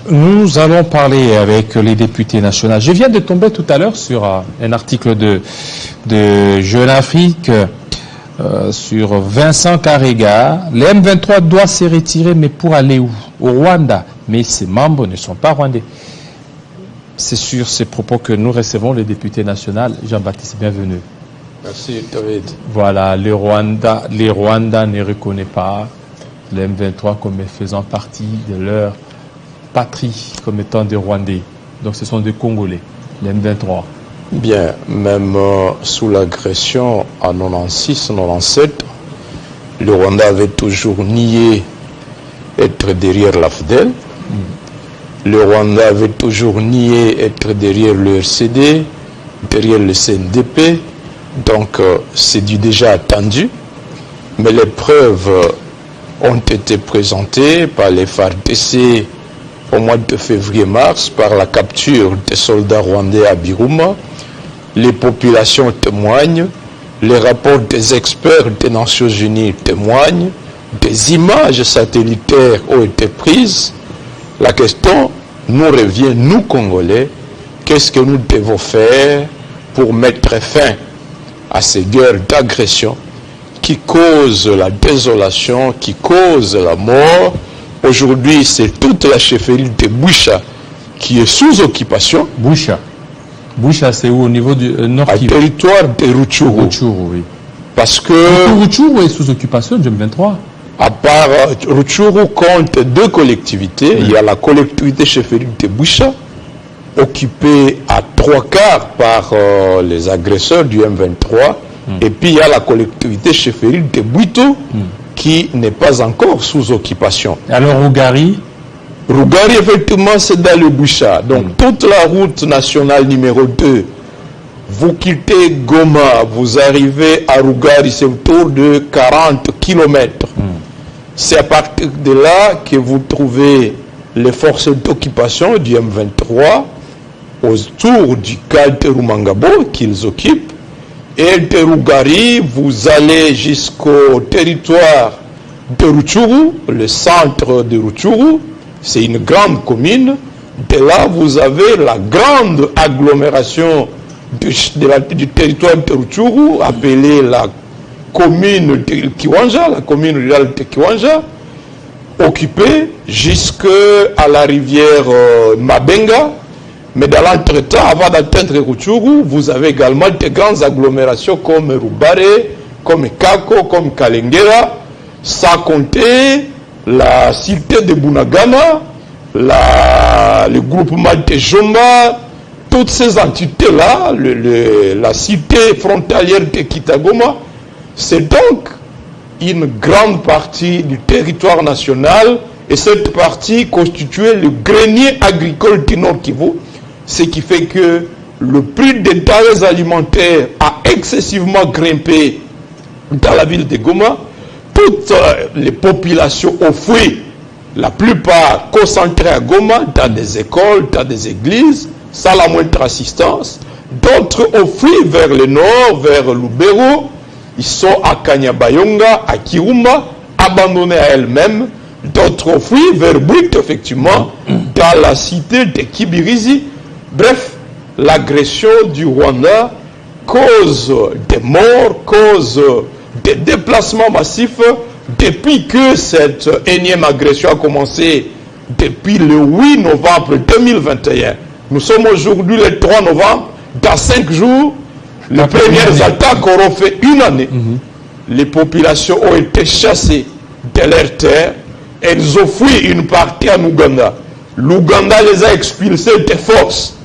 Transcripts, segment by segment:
Nous allons parler avec les députés nationaux. Je viens de tomber tout à l'heure sur un article de Jeune Afrique sur Vincent Karega. Le M23 doit se retirer, mais pour aller où? Au Rwanda. Mais ses membres ne sont pas rwandais. C'est sur ces propos que nous recevons le député national. Jean-Baptiste, bienvenue. Merci, David. Voilà, les Rwandais ne reconnaissent pas le M23 comme faisant partie de leur patrie, comme étant des Rwandais. Donc ce sont des Congolais, les M23. Bien, même sous l'agression en 96-97, le Rwanda avait toujours nié être derrière l'AFDEL. Le Rwanda avait toujours nié être derrière le RCD, derrière le CNDP. Donc c'est du déjà attendu. Mais les preuves ont été présentées par les FARDC au mois de février-mars, par la capture des soldats rwandais à Biruma. Les populations témoignent, les rapports des experts des Nations Unies témoignent, des images satellitaires ont été prises. La question nous revient, nous Congolais, qu'est-ce que nous devons faire pour mettre fin à ces guerres d'agression qui causent la désolation, qui causent la mort. Aujourd'hui, c'est toute la chefferie de Boucha qui est sous occupation. Boucha, c'est où? Au niveau du nord Kivu. Territoire de Rutshuru. Rutshuru, oui. Parce que Rutshuru est sous occupation de M23. À part Rutshuru compte deux collectivités. Il y a la collectivité chefferie de Boucha, occupée à 3/4 par les agresseurs du M23. Et puis il y a la collectivité chefferie de Bwito qui n'est pas encore sous occupation. Alors Rougari? Rougari, effectivement, c'est dans le Boucha. Donc toute la route nationale numéro 2, vous quittez Goma, vous arrivez à Rougari, c'est autour de 40 km. C'est à partir de là que vous trouvez les forces d'occupation du M23 autour du Kalte Rumangabo qu'ils occupent. Et de Rougari, vous allez jusqu'au territoire de Rutshuru, le centre de Rutshuru. C'est une grande commune. De là, vous avez la grande agglomération du territoire de Rutshuru, appelée la commune de Kiwanja, la commune rurale de Kiwanja, occupée jusqu'à la rivière Mabenga. Mais dans l'entretemps, avant d'atteindre Rutshuru, vous avez également de grandes agglomérations comme Rubare, comme Kako, comme Kalengera, sans compter la cité de Bunagana, le groupement de Jomba, toutes ces entités-là, la cité frontalière de Kitagoma. C'est donc une grande partie du territoire national, et cette partie constituait le grenier agricole du Nord Kivu, ce qui fait que le prix des denrées alimentaires a excessivement grimpé dans la ville de Goma. Toutes les populations ont fui, la plupart concentrées à Goma, dans des écoles, dans des églises, sans la moindre assistance. D'autres ont fui vers le nord, vers Lubero. Ils sont à Kanyabayonga, à Kirumba, abandonnés à elles-mêmes. D'autres ont fui vers Bwito, effectivement, dans la cité de Kibirizi. Bref, l'agression du Rwanda cause des morts, cause des déplacements massifs depuis que cette énième agression a commencé depuis le 8 novembre 2021. Nous sommes aujourd'hui le 3 novembre. Dans 5 jours, les premières attaques auront fait une année. Les populations ont été chassées de leurs terres. Elles ont fui une partie en Ouganda. L'Ouganda les a expulsées de force.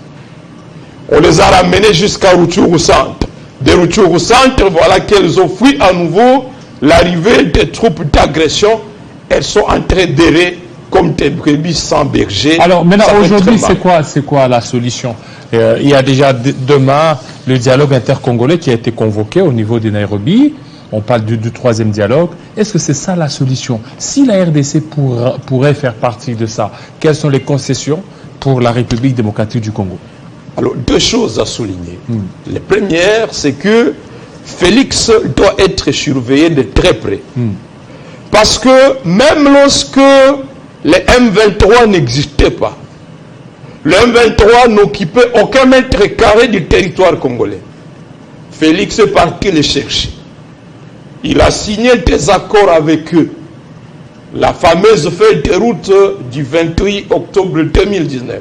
On les a ramenés jusqu'à Rutshuru Centre. De Rutshuru Centre, voilà qu'elles ont fui à nouveau l'arrivée des troupes d'agression. Elles sont en train d'errer comme des brebis sans berger. Alors maintenant, aujourd'hui, c'est quoi la solution? Il y a déjà demain le dialogue intercongolais qui a été convoqué au niveau de Nairobi. On parle du 3e dialogue. Est-ce que c'est ça la solution? Si la RDC pourrait faire partie de ça, quelles sont les concessions pour la République démocratique du Congo? Alors, deux choses à souligner. La première, c'est que Félix doit être surveillé de très près. Parce que même lorsque les M23 n'existaient pas, Le M23 n'occupait aucun mètre carré du territoire congolais. Félix est parti les chercher. Il a signé des accords avec eux. La fameuse feuille de route du 28 octobre 2019.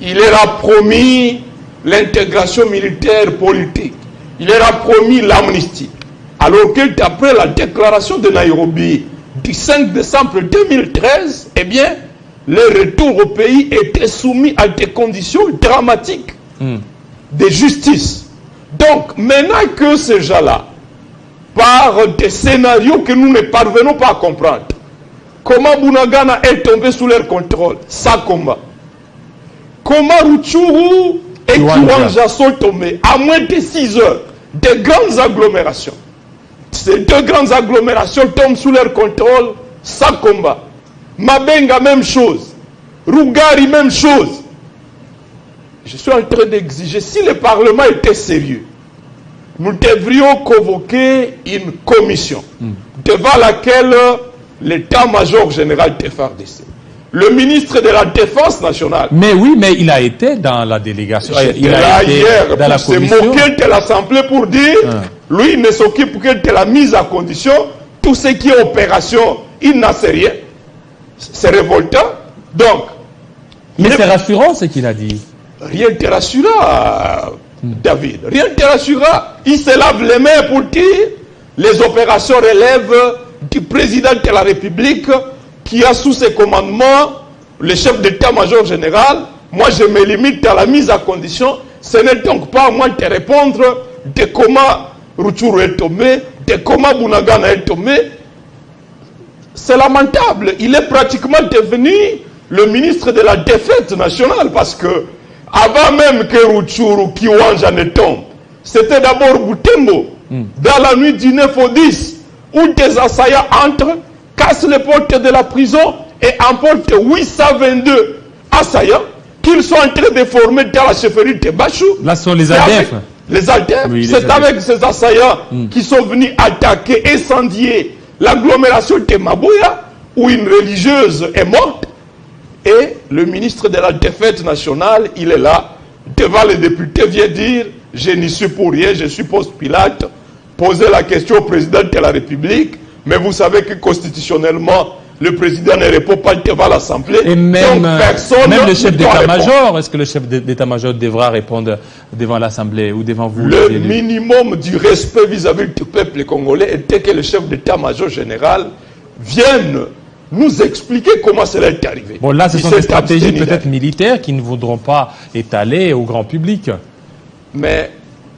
Il leur a promis l'intégration militaire politique. Il leur a promis l'amnistie. Alors que d'après la déclaration de Nairobi du 5 décembre 2013, eh bien, le retour au pays était soumis à des conditions dramatiques de justice. Donc, maintenant que ces gens-là, par des scénarios que nous ne parvenons pas à comprendre, comment Bunagana est tombé sous leur contrôle, ça combat. Comment Rutshuru et Kiwanja sont tombés à moins de 6 heures, de grandes agglomérations. Ces deux grandes agglomérations tombent sous leur contrôle, ça combat. Mabenga, même chose. Rugari, même chose. Je suis en train d'exiger, si le Parlement était sérieux, nous devrions convoquer une commission devant laquelle l'état-major général de FARDC, le ministre de la Défense nationale. Mais oui, mais il a été dans la délégation. Il a été hier dans la pour se commission. moquer de l'Assemblée pour dire, lui, il ne s'occupe que de la mise à condition. Tout ce qui est opération, il n'en sait rien. C'est révoltant. Donc, mais c'est rassurant ce qu'il a dit. Rien ne te rassurera, David. Rien ne te rassurera. Il se lave les mains pour dire les opérations relèvent du président de la République qui a sous ses commandements le chef d'état-major général. Moi, je me limite à la mise à condition. Ce n'est donc pas à moi de te répondre de comment Rutshuru est tombé, de comment Bunagana est tombé. C'est lamentable. Il est pratiquement devenu le ministre de la défaite nationale parce que avant même que Rutshuru, Kiwanja ne tombe, c'était d'abord Butembo, dans la nuit du 9 au 10, où des assaillants entrent, cassent les portes de la prison et emportent 822 assaillants qu'ils sont en train de former dans la chefferie de Bachou. Là, ce sont les ADF. Les ADF, oui, c'est avec ces assaillants qui sont venus attaquer, incendier l'agglomération de Maboya, où une religieuse est morte. Et le ministre de la défaite nationale, il est là, devant les députés, vient dire, je n'y suis pour rien, je suis Ponce Pilate, poser la question au président de la République, mais vous savez que constitutionnellement, le président ne répond pas devant l'Assemblée. Et même le chef d'état-major, est-ce que le chef d'état-major devra répondre devant l'Assemblée ou devant vous? Le minimum du respect vis-à-vis du peuple congolais était que le chef d'état-major général vienne nous expliquer comment cela est arrivé. Bon, là, ce sont des stratégies peut-être militaires qui ne voudront pas étaler au grand public. Mais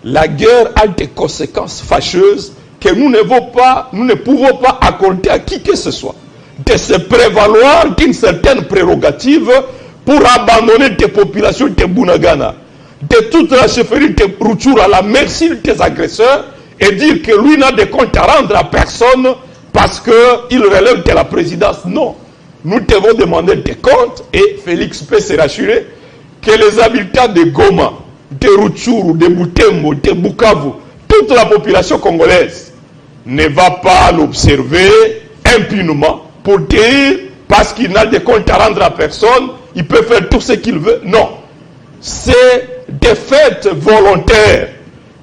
la guerre a des conséquences fâcheuses que nous ne pouvons pas accorder à qui que ce soit. De se prévaloir d'une certaine prérogative pour abandonner des populations de Bunagana, de toute la chefferie de Rutshuru à la merci des agresseurs et dire que lui n'a de compte à rendre à personne parce qu'il relève de la présidence. Non. Nous devons demander des comptes et Félix peut se rassurer que les habitants de Goma, de Rutshuru, de Butembo, de Bukavu, toute la population congolaise ne va pas l'observer impunément pour dire, parce qu'il n'a de compte à rendre à personne, il peut faire tout ce qu'il veut. Non. C'est des fêtes volontaires.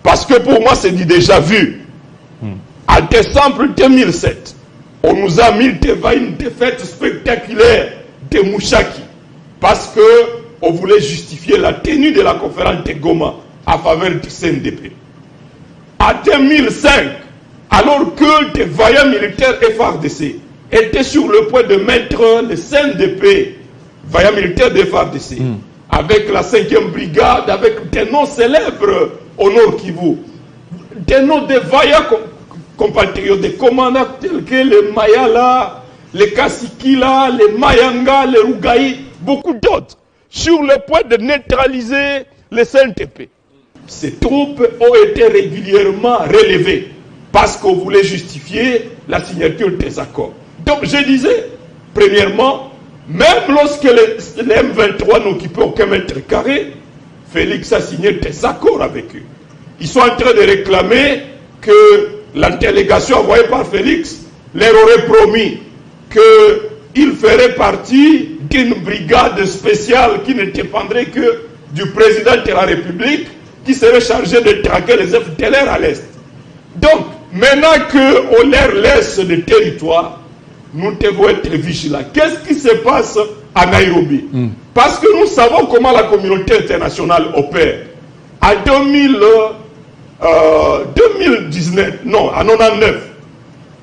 Parce que pour moi, c'est du déjà vu. En décembre 2007, on nous a mis devant une défaite spectaculaire de Mouchaki. Parce qu'on voulait justifier la tenue de la conférence de Goma en faveur du CNDP. En 2005, alors que des vaillants militaires FARDC étaient sur le point de mettre le CNDP, vaillants militaires de FARDC, avec la 5e brigade, avec des noms célèbres au Nord Kivu, des noms de vaillants compatriotes, des commandants tels que les Mayala, les Kasikila, les Mayanga, les Rugaï, beaucoup d'autres, sur le point de neutraliser le CNDP. Ces troupes ont été régulièrement relevées parce qu'on voulait justifier la signature des accords. Donc je disais, premièrement, même lorsque les M23 n'occupaient aucun mètre carré, Félix a signé des accords avec eux. Ils sont en train de réclamer que la délégation envoyée par Félix leur aurait promis qu'il ferait partie d'une brigade spéciale qui ne dépendrait que du président de la République, qui serait chargé de traquer les FDLR à l'Est. Donc, maintenant qu'on leur laisse le territoire, nous devons être vigilants. Qu'est-ce qui se passe à Nairobi? Parce que nous savons comment la communauté internationale opère. En 2019, non, en 1999,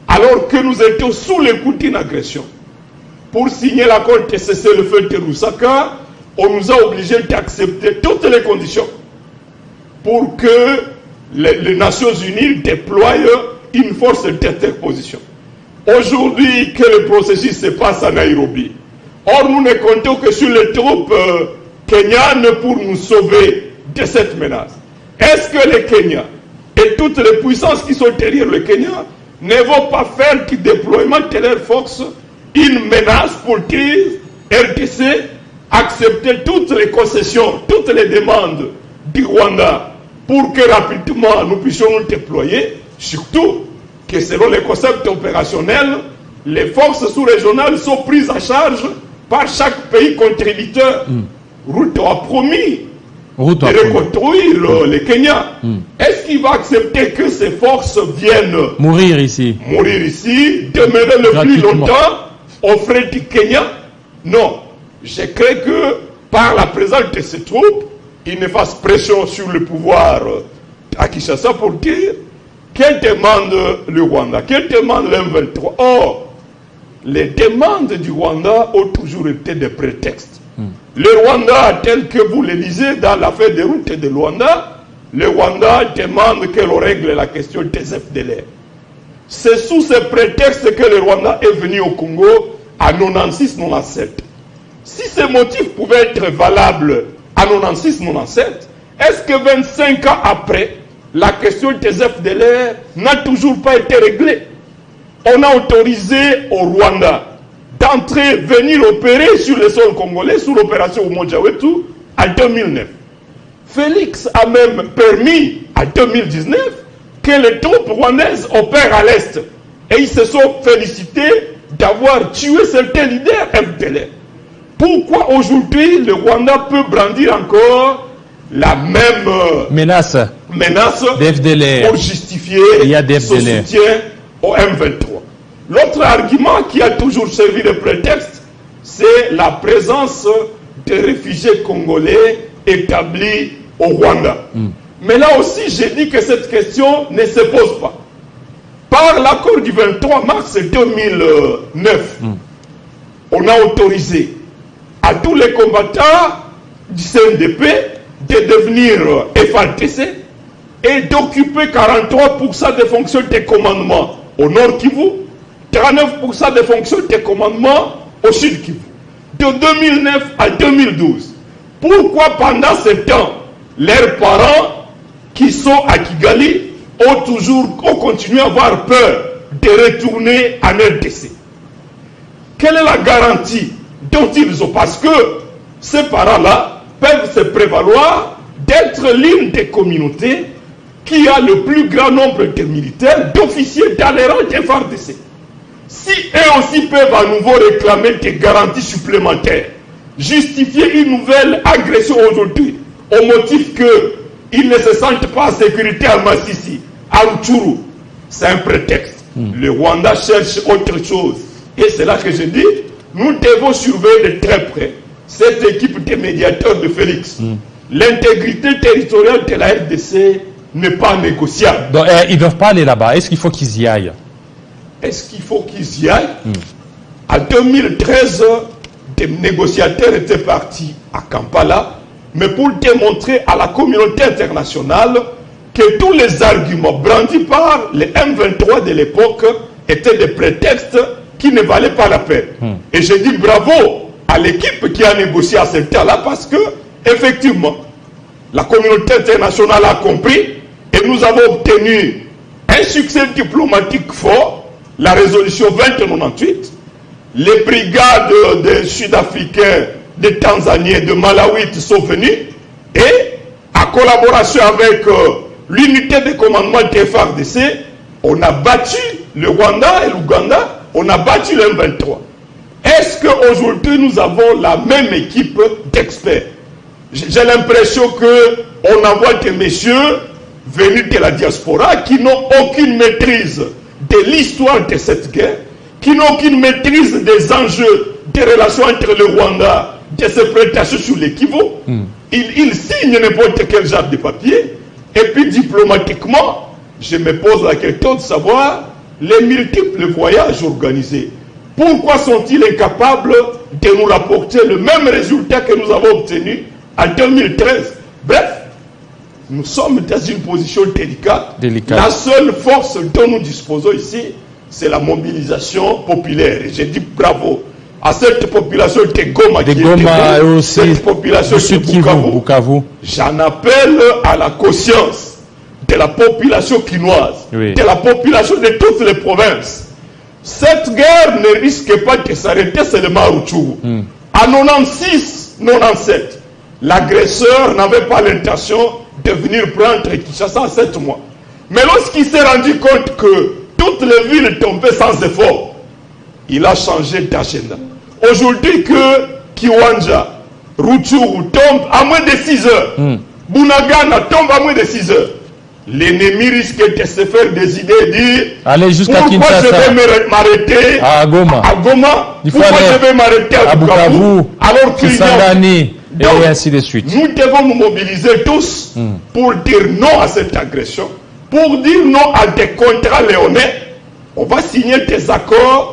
alors que nous étions sous le coup d'une agression, pour signer l'accord de cessez-le-feu de Lusaka, on nous a obligés d'accepter toutes les conditions pour que les Nations Unies déploient une force d'interposition. Aujourd'hui, que le processus se passe à Nairobi. Or, nous ne comptons que sur les troupes kenyanes pour nous sauver de cette menace. Est-ce que le Kenya et toutes les puissances qui sont derrière le Kenya ne vont pas faire du déploiement de leurs forces une menace pour dire RDC accepter toutes les concessions, toutes les demandes du Rwanda pour que rapidement nous puissions nous déployer, surtout que selon les concepts opérationnels, les forces sous-régionales sont prises en charge par chaque pays contributeur. Ruto a promis de reconstruire le Kenya. Est-ce qu'il va accepter que ces forces viennent mourir ici, demeurer le plus longtemps aux frais du Kenya? Non. Je crains que par la présence de ces troupes, il ne fasse pression sur le pouvoir à Kinshasa pour dire quelle demande le Rwanda, quelle demande l'M23. Or, les demandes du Rwanda ont toujours été des prétextes. Le Rwanda, tel que vous le lisez dans l'affaire des routes de Luanda, le Rwanda demande que l'on règle la question des FDLR. C'est sous ce prétexte que le Rwanda est venu au Congo en 96-97. Si ces motifs pouvaient être valables en 96-97, est-ce que 25 ans après, la question des FDLR n'a toujours pas été réglée? On a autorisé au Rwanda d'entrer, venir opérer sur le sol congolais sous l'opération Umoja Wetu en 2009. Félix a même permis en 2019 que les troupes rwandaises opèrent à l'Est. Et ils se sont félicités d'avoir tué certains leaders FDLR. Pourquoi aujourd'hui le Rwanda peut brandir encore la même menace d'FDLR pour justifier son soutien au M23? L'autre argument qui a toujours servi de prétexte, c'est la présence de réfugiés congolais établis au Rwanda. Mais là aussi, j'ai dit que cette question ne se pose pas. Par l'accord du 23 mars 2009, on a autorisé à tous les combattants du CNDP de devenir FARDC et d'occuper 43% des fonctions de commandement au Nord Kivu, 39% des fonctions de commandement au Sud Kivu. De 2009 à 2012. Pourquoi pendant ce temps, leurs parents qui sont à Kigali ont continué à avoir peur de retourner en RDC? Quelle est la garantie dont ils ont? Parce que ces parents-là peuvent se prévaloir d'être l'une des communautés qui a le plus grand nombre de militaires, d'officiers dans les rangs des FARDC. Si eux aussi peuvent à nouveau réclamer des garanties supplémentaires, justifier une nouvelle agression aujourd'hui, au motif qu'ils ne se sentent pas en sécurité à Massissi, à Rutshuru, c'est un prétexte. Le Rwanda cherche autre chose. Et c'est là que je dis, nous devons surveiller de très près cette équipe de médiateurs de Félix. L'intégrité territoriale de la RDC n'est pas négociable. Donc, ils ne doivent pas aller là-bas. Est-ce qu'il faut qu'ils y aillent? Est-ce qu'il faut qu'ils y aillent? En 2013, des négociateurs étaient partis à Kampala, mais pour démontrer à la communauté internationale que tous les arguments brandis par les M23 de l'époque étaient des prétextes qui ne valaient pas la peine. Et je dis bravo à l'équipe qui a négocié à ce temps-là, parce que, effectivement, la communauté internationale a compris et nous avons obtenu un succès diplomatique fort, la résolution 2098. Les brigades des Sud-Africains, des Tanzaniens, de Malawi sont venus et, en collaboration avec l'unité de commandement des FARDC, on a battu le Rwanda et l'Ouganda, on a battu le M23. Est-ce qu'aujourd'hui nous avons la même équipe d'experts? J'ai l'impression qu'on envoie des messieurs venus de la diaspora qui n'ont aucune maîtrise de l'histoire de cette guerre, qui n'ont aucune maîtrise des enjeux des relations entre le Rwanda, de ses prestations sur le Kivu. Ils signent n'importe quel genre de papier. Et puis diplomatiquement, je me pose la question de savoir les multiples voyages organisés. Pourquoi sont-ils incapables de nous rapporter le même résultat que nous avons obtenu en 2013? Bref, nous sommes dans une position délicate. La seule force dont nous disposons ici, c'est la mobilisation populaire. Et je dis bravo à cette population de Goma, et aussi cette population de Bukavu. J'en appelle à la conscience de la population quinoise, de la population de toutes les provinces. Cette guerre ne risque pas de s'arrêter seulement à Rutshuru. En 96-97, l'agresseur n'avait pas l'intention de venir prendre Kinshasa en 7 mois. Mais lorsqu'il s'est rendu compte que toutes les villes tombaient sans effort, il a changé d'agenda. Aujourd'hui que Kiwanja, Rutshuru tombe à moins de 6 heures, Bunagana tombe à moins de 6 heures, l'ennemi risque de se faire des idées et dire allez jusqu'à pourquoi Kinshasa, je vais m'arrêter à Goma, pourquoi je vais m'arrêter à Bukavu, alors qu'il y a... et ainsi de suite. Nous devons nous mobiliser tous pour dire non à cette agression, pour dire non à des contrats léonais. On va signer des accords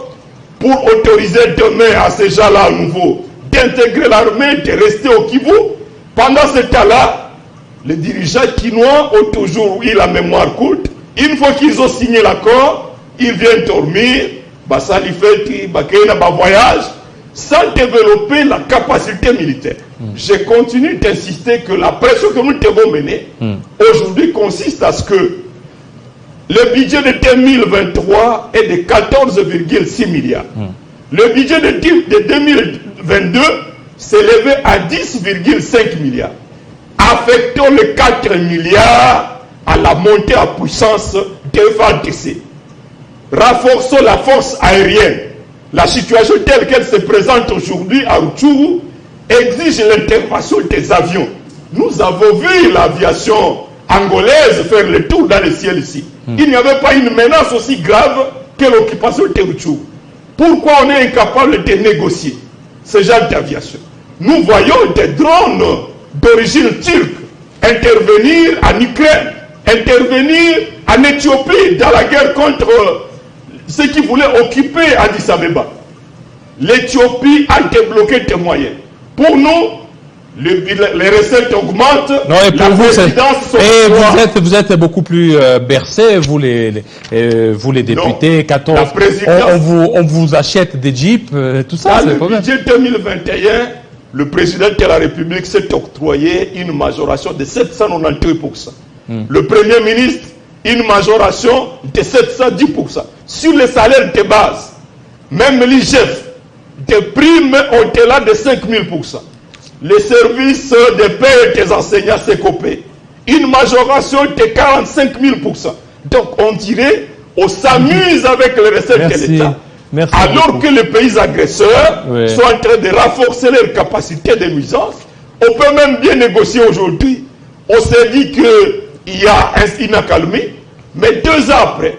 pour autoriser demain à ces gens-là à nouveau d'intégrer l'armée, de rester au Kivu. Pendant ce temps-là, les dirigeants chinois ont toujours eu la mémoire courte. Une fois qu'ils ont signé l'accord, ils viennent dormir, ça lui fait un voyage, sans développer la capacité militaire. Je continue d'insister que la pression que nous devons mener aujourd'hui consiste à ce que le budget de 2023 est de 14,6 milliards. Le budget de 2022 s'est élevé à 10,5 milliards. Affectons les 4 milliards à la montée en puissance de FARDC. Renforçons la force aérienne. La situation telle qu'elle se présente aujourd'hui à Rutshuru exige l'intervention des avions. Nous avons vu l'aviation angolaise faire le tour dans le ciel ici. Il n'y avait pas une menace aussi grave que l'occupation de Rutshuru. Pourquoi on est incapable de négocier ce genre d'aviation? Nous voyons des drones d'origine turque intervenir en Ukraine, intervenir en Éthiopie dans la guerre contre ceux qui voulaient occuper Addis Abeba. L'Éthiopie a débloqué des moyens. Pour nous, les recettes augmentent. Non, et pour vous êtes beaucoup plus bercés, vous les députés, non, 14. On vous achète des jeeps, tout ça. Dans le budget 2021, le président de la République s'est octroyé une majoration de 798%. Le Premier ministre, une majoration de 710%. Sur les salaires de base, même l'IGF, des primes au-delà de 5000%. Les services de paix des enseignants s'écopent. Une majoration de 45 000%. Donc on dirait, on s'amuse avec les recettes de l'État. Alors que les pays agresseurs sont en train de renforcer leur capacité de nuisance. On peut même bien négocier aujourd'hui. On s'est dit qu'il y a une accalmie, mais 2 ans après,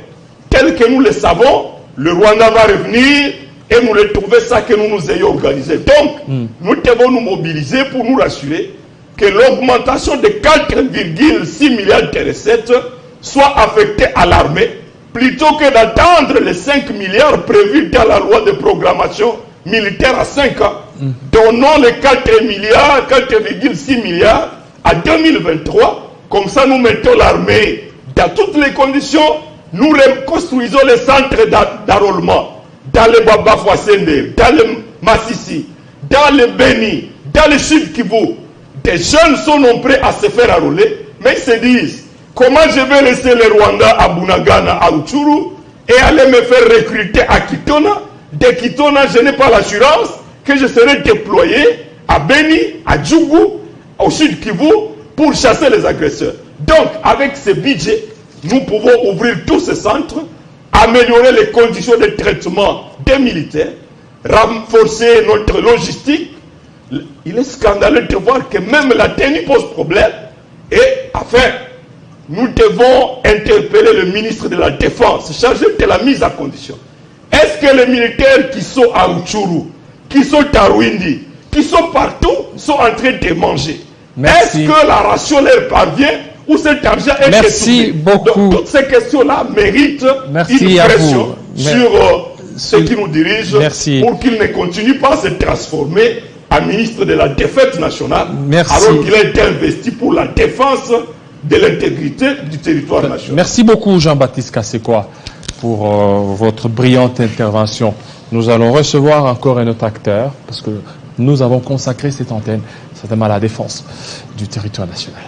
tel que nous le savons, le Rwanda va revenir et nous retrouver ça que nous nous ayons organisé. Donc, nous devons nous mobiliser pour nous rassurer que l'augmentation de 4,6 milliards de recettes soit affectée à l'armée, plutôt que d'attendre les 5 milliards prévus dans la loi de programmation militaire à 5 ans. Donnons les 4 milliards, 4,6 milliards à 2023. Comme ça, nous mettons l'armée dans toutes les conditions. Nous reconstruisons les centres d'enrôlement dans le Baba Fouassende, dans le Massissi, dans le Beni, dans le Sud Kivu. Des jeunes sont nombreux à se faire enrôler, mais ils se disent, comment je vais laisser les Rwandais à Bunagana, à Rutshuru, et aller me faire recruter à Kitona? De Kitona, je n'ai pas l'assurance que je serai déployé à Beni, à Djougou, au Sud Kivu, pour chasser les agresseurs. Donc, avec ce budget, nous pouvons ouvrir tous ces centres, améliorer les conditions de traitement des militaires, renforcer notre logistique. Il est scandaleux de voir que même la tenue pose problème. Et enfin, nous devons interpeller le ministre de la Défense, chargé de la mise à condition. Est-ce que les militaires qui sont à Rutshuru, qui sont à Rwindi, qui sont partout, sont en train de manger? Est-ce que la ration leur parvient ou cet argent est Merci beaucoup. Donc, toutes ces questions-là méritent une pression sur ceux qui nous dirigent pour qu'ils ne continuent pas à se transformer en ministre de la défaite nationale, alors qu'il est investi pour la défense de l'intégrité du territoire national. Merci beaucoup Jean-Baptiste Kasekwa pour votre brillante intervention. Nous allons recevoir encore un autre acteur parce que nous avons consacré cette antenne certainement à la défense du territoire national.